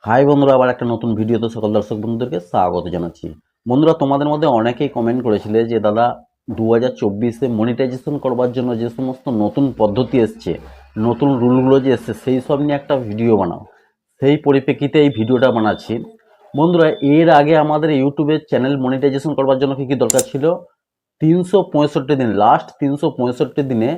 High বন্ধুরা, আবার একটা নতুন ভিডিওতে সকল দর্শক বন্ধুদেরকে স্বাগত জানাচ্ছি। বন্ধুরা, তোমাদের মধ্যে অনেকেই কমেন্ট করেছিলে যে দাদা 2024-এ মনিটাইজেশন করবার জন্য যে সমস্ত নতুন পদ্ধতি এসছে, নতুন রুলগুলো যে এসছে, সেই সব নিয়ে একটা ভিডিও বানাও। সেই পরিপ্রেক্ষিতে এই ভিডিওটা বানাচ্ছি। বন্ধুরা, এর আগে আমাদের ইউটিউবের চ্যানেল মনিটাইজেশন করবার জন্য কি দরকার ছিল? 365 দিন, লাস্ট 365 দিনে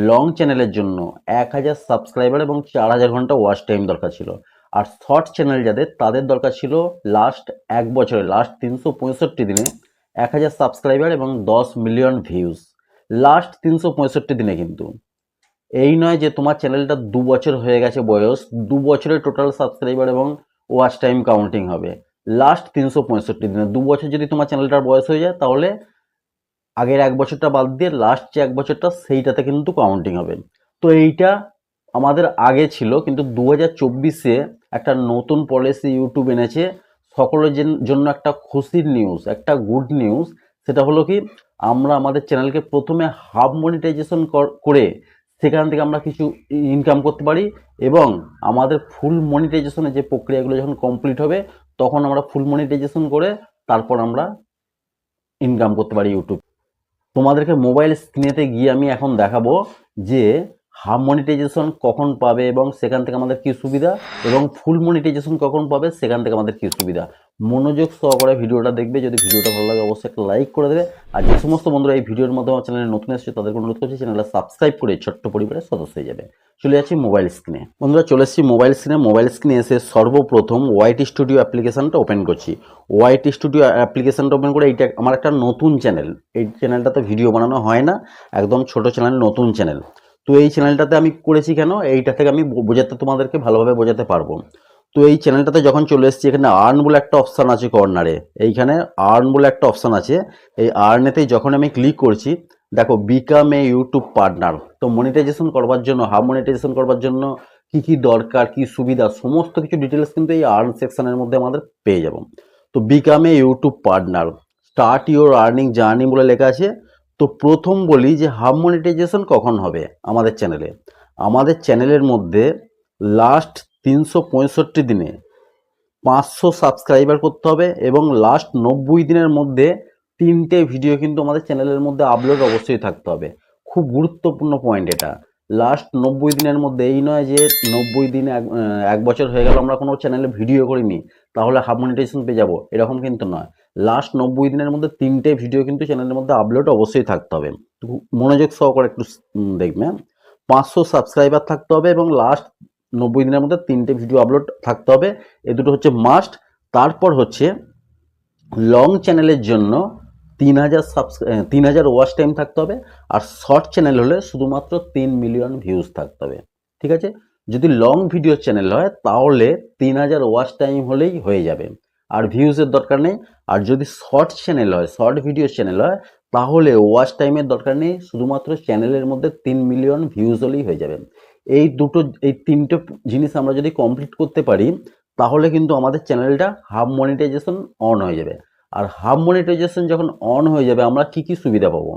লং চ্যানেলের জন্য 1000 সাবস্ক্রাইবার এবং 4000 ঘন্টা ওয়াচ টাইম দরকার ছিল। আর শর্ট চ্যানেল যাদের, তাদের দরকার ছিল লাস্ট এক বছরে, লাস্ট 365 দিনে 1000 সাবস্ক্রাইবার এবং 10 মিলিয়ন ভিউজ। লাস্ট 365 দিনে কিন্তু এই নয় যে তোমার চ্যানেলটা 2 বছর হয়ে গেছে বয়স, 2 বছরের টোটাল সাবস্ক্রাইবার এবং ওয়াচ টাইম কাউন্টিং হবে। লাস্ট 365 দিনে 2 বছর যদি তোমার চ্যানেলটার বয়স হয়ে যায়, তাহলে আগের এক বছরটা বাদ দিয়ে লাস্ট যে এক বছরটা সেইটাতে কিন্তু কাউন্টিং হবে। তো এইটা আমাদের আগে ছিল, কিন্তু 2024-এ একটা নতুন পলিসি ইউটিউব এনেছে সকলের জন্য। একটা খুশির নিউজ, একটা গুড নিউজ। সেটা হলো কি, আমরা আমাদের চ্যানেলকে প্রথমে হাফ মনিটাইজেশন করে সেখান থেকে আমরা কিছু ইনকাম করতে পারি, এবং আমাদের ফুল মনিটাইজেশনের যে প্রক্রিয়াগুলো যখন কমপ্লিট হবে, তখন আমরা ফুল মনিটাইজেশন করে তারপর আমরা ইনকাম করতে পারি ইউটিউব। তোমাদেরকে মোবাইল স্ক্রিনেতে গিয়ে আমি এখন দেখাবো যে হাফ মনিটাইজেশন কখন পাবে এবং সেখান থেকে আমাদের কি সুবিধা, এবং ফুল মনিটাইজেশন কখন পাবে সেখান থেকে আমাদের কি সুবিধা। মনোযোগ সহকারে ভিডিওটা দেখবে। যদি ভিডিওটা ভালো লাগে অবশ্যই একটা লাইক করে দেবে। আর যে সমস্ত বন্ধুরা এই ভিডিওর মধ্যে আমার চ্যানেলে নতুন এসেছে, তাদেরকে অনুরোধ করছি চ্যানেলটা সাবস্ক্রাইব করে ছোট্ট পরিবারের সদস্য হয়ে যাবে। চলে যাচ্ছি মোবাইল স্ক্রিনে। বন্ধুরা, চলে এসেছি মোবাইল স্ক্রিনে। মোবাইল স্ক্রিনে এসে সর্বপ্রথম ওয়াইটি স্টুডিও অ্যাপ্লিকেশনটা ওপেন করছি। ওয়াইটি স্টুডিও অ্যাপ্লিকেশনটা ওপেন করে, এইটা আমার একটা নতুন চ্যানেল। এই চ্যানেলটাতে ভিডিও বানানো হয় না, একদম ছোট চ্যানেল, নতুন চ্যানেল। তো এই চ্যানেলটাতে আমি করেছি কেন, এইটা থেকে আমি তোমাদেরকে ভালোভাবে বোঝাতে পারবো। তো এই চ্যানেলটাতে যখন চলে এসেছি, এখানে আর্ন বলে একটা অপশান আছে কর্নারে। এইখানে আর্ন বলে একটা অপশান আছে। এই আর্নেতেই যখন আমি ক্লিক করছি, দেখো বিকাম এ ইউটিউব পার্টনার। তো মনিটাইজেশন করবার জন্য, হাফ মনিটাইজেশন করবার জন্য কি কি দরকার, কি সুবিধা, সমস্ত কিছু ডিটেলস কিন্তু এই আর্ন সেকশনের মধ্যে আমাদের পেয়ে যাব। তো become a YouTube partner, start your earning journey বলে লেখা আছে। তো প্রথম বলি যে হাফ মনিটাইজেশন কখন হবে আমাদের চ্যানেলে। আমাদের চ্যানেলের মধ্যে লাস্ট 365 দিনে 500 সাবস্ক্রাইবার করতে হবে, এবং লাস্ট 90 দিনের মধ্যে 3টে ভিডিও কিন্তু আমাদের চ্যানেলের মধ্যে আপলোড অবশ্যই থাকতে হবে। খুব গুরুত্বপূর্ণ পয়েন্ট এটা। লাস্ট 90 দিনের মধ্যে, এই নয় যে 90 দিন এক বছর হয়ে গেল আমরা কোনো চ্যানেলে ভিডিও করিনি, তাহলে হাফ মনিটাইজেশন পেয়ে যাবো, এরকম কিন্তু নয়। লাস্ট 90 দিনের মধ্যে 3টে ভিডিও কিন্তু চ্যানেলের মধ্যে আপলোড অবশ্যই থাকতে হবে। মনোযোগ সহকারে একটু দেখবেন। 500 সাবস্ক্রাইবার থাকতে হবে এবং লাস্ট 90 দিনের মধ্যে 3টে ভিডিও আপলোড থাকতে হবে। এ দুটো হচ্ছে মাস্ট। তারপর হচ্ছে লং চ্যানেলের জন্য 3000 ওয়াচ টাইম থাকতে হবে। আর শর্ট চ্যানেল হলে শুধুমাত্র 3 মিলিয়ন ভিউজ থাকতে হবে। ঠিক আছে? যদি লং ভিডিও চ্যানেল হয়, তাহলে 3000 ওয়াচ টাইম হলেই হয়ে যাবে, আর ভিউজের দরকার নেই। আর যদি শর্ট চ্যানেল হয়, শর্ট ভিডিও চ্যানেল হয়, তাহলে ওয়াচ টাইমের দরকার নেই, শুধুমাত্র চ্যানেলের মধ্যে 3 মিলিয়ন ভিউজ হলেই হয়ে যাবে। এই তিনটে জিনিস আমরা যদি কমপ্লিট করতে পারি, তাহলে কিন্তু আমাদের চ্যানেলটা হাফ মনিটাইজেশন অন হয়ে যাবে। আর হাফ মনিটাইজেশন যখন অন হয়ে যাবে, আমরা কি কি সুবিধা পাবো?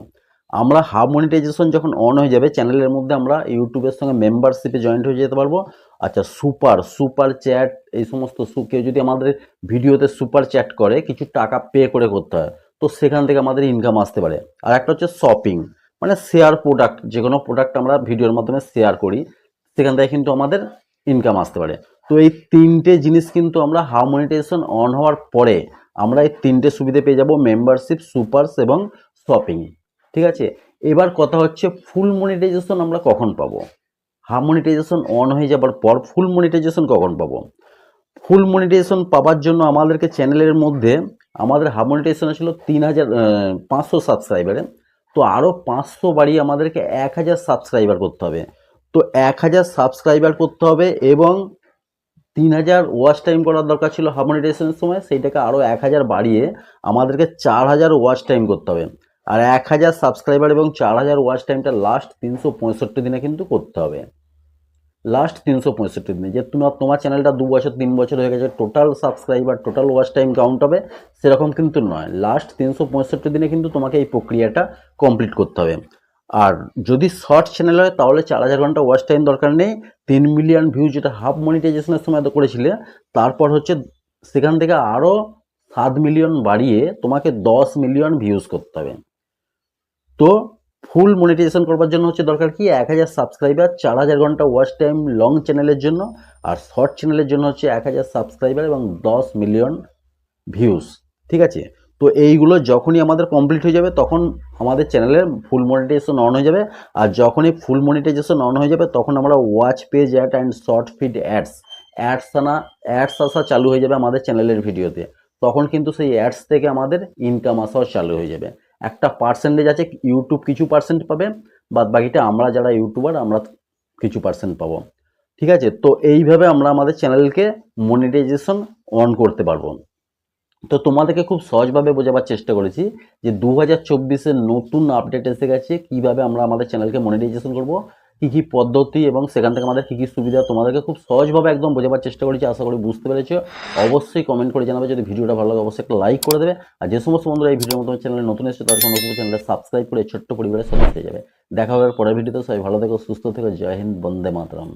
আমরা হাফ মনিটাইজেশন যখন অন হয়ে যাবে, চ্যানেলের মধ্যে আমরা ইউটিউবের সঙ্গে মেম্বারশিপে জয়েন্ট হয়ে যেতে পারবো। আচ্ছা, সুপার চ্যাট, এই সমস্ত কেউ যদি আমাদের ভিডিওতে সুপার চ্যাট করে, কিছু টাকা পে করে করতে হয়, তো সেখান থেকে আমাদের ইনকাম আসতে পারে। আর একটা হচ্ছে শপিং, মানে শেয়ার প্রোডাক্ট, যে কোনো প্রোডাক্ট আমরা ভিডিওর মাধ্যমে শেয়ার করি, সেখান থেকে কিন্তু আমাদের ইনকাম আসতে পারে। তো এই তিনটে জিনিস কিন্তু আমরা হাফ মনিটাইজেশন অন হওয়ার পরে আমরা এই তিনটে সুবিধা পেয়ে যাব: মেম্বারশিপ, সুপারস এবং শপিং। ঠিক আছে? এবার কথা হচ্ছে ফুল মনিটাইজেশন আমরা কখন পাবো? হাফ মনিটাইজেশন অন হয়ে যাবার পর ফুল মনিটাইজেশন কখন পাবো? ফুল মনিটাইজেশন পাবার জন্য আমাদেরকে চ্যানেলের মধ্যে, আমাদের হাফ মনিটাইজেশন ছিল 500 সাবস্ক্রাইবারে। তো আরও 500 বাড়িয়ে আমাদেরকে 1000 সাবস্ক্রাইবার করতে হবে। তো 1000 সাবস্ক্রাইবার করতে হবে, এবং 3000 ওয়াচ টাইম করার দরকার ছিল হাফ মনিটাইজেশনের সময়, সেইটাকে আরও 1000 বাড়িয়ে আমাদেরকে 4000 ওয়াচ টাইম করতে হবে। আর 1000 সাবস্ক্রাইবার এবং 4000 ওয়াচ টাইমটা লাস্ট 365 দিনে কিন্তু করতে হবে। লাস্ট 365 দিনে, যে তোমার চ্যানেলটা 2 বছর 3 বছর হয়ে গেছে, total subscriber, total watch time count হবে, সেরকম কিন্তু নয়। লাস্ট 365 দিনে কিন্তু তোমাকে এই প্রক্রিয়াটা কমপ্লিট করতে হবে। আর যদি শর্ট চ্যানেল হয় তাহলে 4000 ঘন্টা ওয়াচ টাইম দরকার নেই, 3 মিলিয়ন ভিউ যেটা হাফ মনিটাইজেশনের সময় তো করেছিলে, তারপর হচ্ছে সেখান থেকে আরও 7 মিলিয়ন বাড়িয়ে তোমাকে 10 মিলিয়ন ভিউজ করতে হবে। তো ফুল মনিটাইজেশন করবার জন্য হচ্ছে দরকার কি 1000 সাবস্ক্রাইবার, 4000 ঘন্টা ওয়াচ টাইম লং চ্যানেলের জন্য, আর শর্ট চ্যানেলের জন্য হচ্ছে 1000 সাবস্ক্রাইবার এবং 10 মিলিয়ন ভিউজ। ঠিক আছে, তো এইগুলো যখনই আমাদের কমপ্লিট হয়ে যাবে তখন আমাদের চ্যানেলের ফুল মনিটাইজেশন অন হয়ে যাবে। আর যখনই ফুল মনিটাইজেশন অন হয়ে যাবে তখন আমরা watch page ad and short feed ads আসা চালু হয়ে যাবে আমাদের চ্যানেলের ভিডিওতে। তখন কিন্তু সেই অ্যাডস থেকে আমাদের ইনকাম আসাও চালু হয়ে যাবে। একটা পার্সেন্টেজ আছে, ইউটিউব কিছু পার্সেন্ট পাবে, বাদ বাকিটা আমরা যারা ইউটিউবার আমরা কিছু পার্সেন্ট পাবো। ঠিক আছে, তো এইভাবে আমরা আমাদের চ্যানেলকে মনিটাইজেশন অন করতে পারবো। তো তোমাদেরকে খুব সহজভাবে বোঝাবার চেষ্টা করেছি যে 2024-এর নতুন আপডেট এসে গেছে, কিভাবে আমরা আমাদের চ্যানেলকে মনিটাইজেশন করব, কি কি পদ্ধতি এবং সেখান থেকে আমাদের কি কি সুবিধা, তোমাদেরকে খুব সহজভাবে একদম বোঝাবার চেষ্টা করেছি। আশা করি বুঝতে পেরেছো। অবশ্যই কমেন্ট করে জানাবে, যদি ভিডিওটা ভালো লাগে অবশ্যই একটা লাইক করে দেবে। আর যে সমস্ত বন্ধুরা এই ভিডিওর মতো চ্যানেলে নতুন এসেছে তাদের নতুন চ্যানেলে সাবস্ক্রাইব করে ছোট্ট পরিবারের সদস্য হয়ে যাবে। দেখা হবে পরের ভিডিওতে। সবাই ভালো থেকো, সুস্থ থেকো। জয় হিন্দ, বন্দে মাতরম।